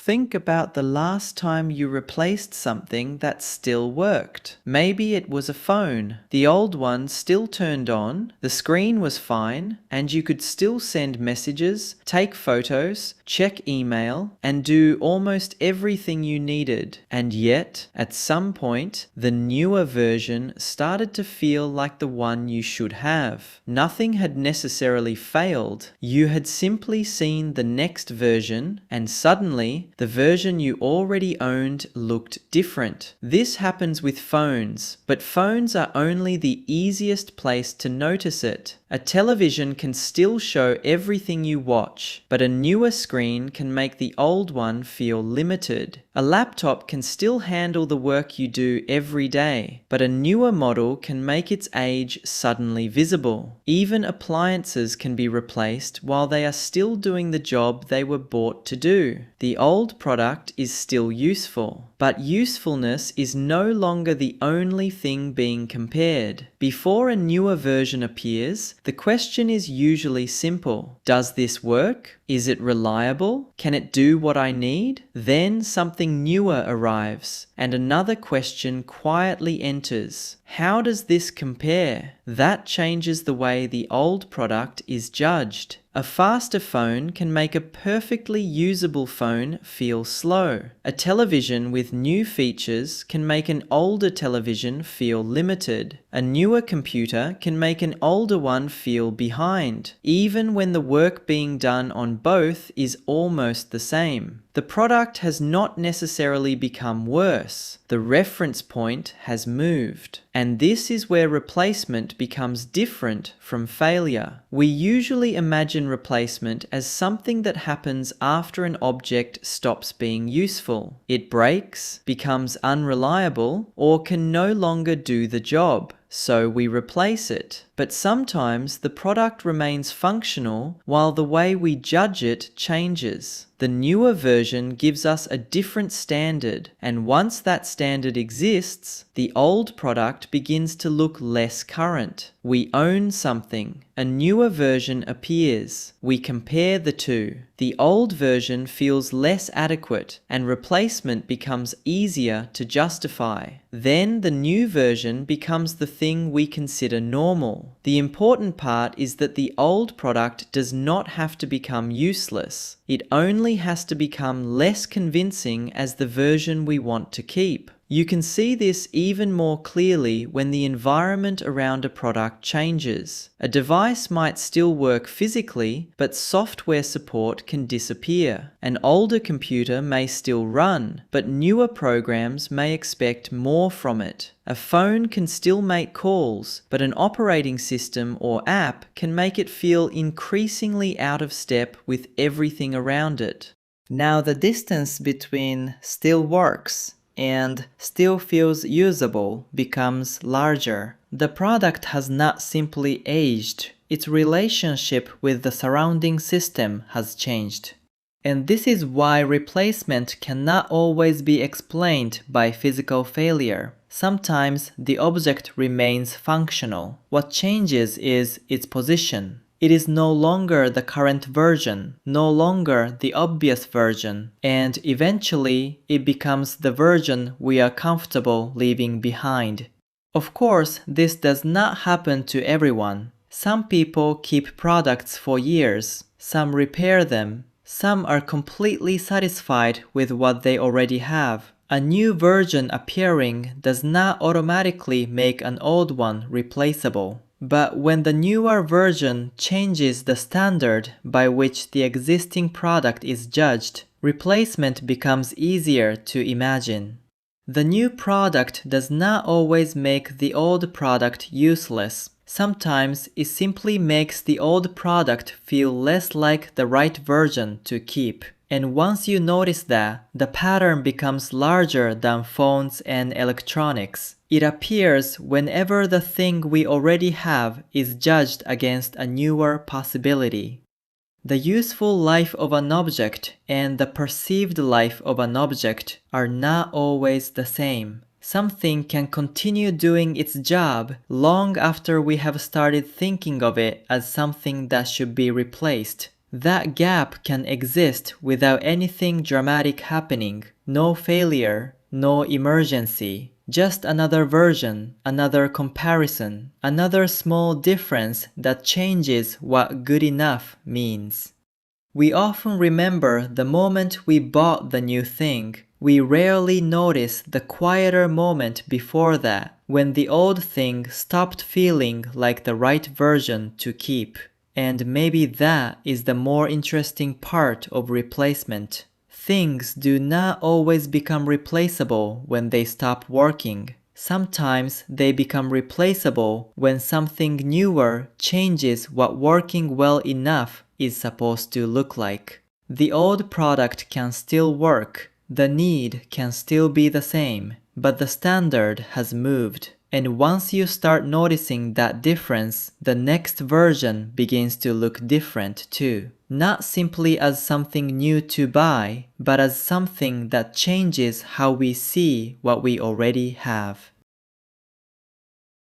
Think about the last time you replaced something that still worked. Maybe it was a phone. The old one still turned on, the screen was fine, and you could still send messages, take photos, check email, and do almost everything you needed. And yet, at some point, the newer version started to feel like the one you should have. Nothing had necessarily failed. You had simply seen the next version, and suddenly, the version you already owned looked different. This happens with phones, but phones are only the easiest place to notice it. A television can still show everything you watch, but a newer screen can make the old one feel limited. A laptop can still handle the work you do every day, but a newer model can make its age suddenly visible. Even appliances can be replaced while they are still doing the job they were bought to do. The old product is still useful, but usefulness is no longer the only thing being compared. Before a newer version appears, the question is usually simple. Does this work? Is it reliable? Can it do what I need? Then something newer arrives, and another question quietly enters. How does this compare? That changes the way the old product is judged. A faster phone can make a perfectly usable phone feel slow. A television with new features can make an older television feel limited. A newer computer can make an older one feel behind, even when the work being done on both is almost the same. The product has not necessarily become worse. The reference point has moved. And this is where replacement becomes different from failure. We usually imagine replacement as something that happens after an object stops being useful. It breaks, becomes unreliable, or can no longer do the job. So we replace it. But sometimes the product remains functional while the way we judge it changes. The newer version gives us a different standard, and once that standard exists, the old product begins to look less current. We own something. A newer version appears. We compare the two. The old version feels less adequate, and replacement becomes easier to justify. Then the new version becomes the thing we consider normal. The important part is that the old product does not have to become useless. It only has to become less convincing as the version we want to keep. You can see this even more clearly when the environment around a product changes. A device might still work physically, but software support can disappear. An older computer may still run, but newer programs may expect more from it. A phone can still make calls, but an operating system or app can make it feel increasingly out of step with everything around it. Now the distance between still works and still feels usable becomes larger. The product has not simply aged, its relationship with the surrounding system has changed. And this is why replacement cannot always be explained by physical failure. Sometimes the object remains functional. What changes is its position. It is no longer the current version, no longer the obvious version, and eventually it becomes the version we are comfortable leaving behind. Of course, this does not happen to everyone. Some people keep products for years, some repair them, some are completely satisfied with what they already have. A new version appearing does not automatically make an old one replaceable. But when the newer version changes the standard by which the existing product is judged, replacement becomes easier to imagine. The new product does not always make the old product useless. Sometimes it simply makes the old product feel less like the right version to keep. And once you notice that, the pattern becomes larger than phones and electronics. It appears whenever the thing we already have is judged against a newer possibility. The useful life of an object and the perceived life of an object are not always the same. Something can continue doing its job long after we have started thinking of it as something that should be replaced. That gap can exist without anything dramatic happening, no failure, no emergency. Just another version, another comparison, another small difference that changes what good enough means. We often remember the moment we bought the new thing. We rarely notice the quieter moment before that, when the old thing stopped feeling like the right version to keep. And maybe that is the more interesting part of replacement. Things do not always become replaceable when they stop working. Sometimes they become replaceable when something newer changes what working well enough is supposed to look like. The old product can still work, the need can still be the same, but the standard has moved. And once you start noticing that difference, the next version begins to look different too. Not simply as something new to buy, but as something that changes how we see what we already have.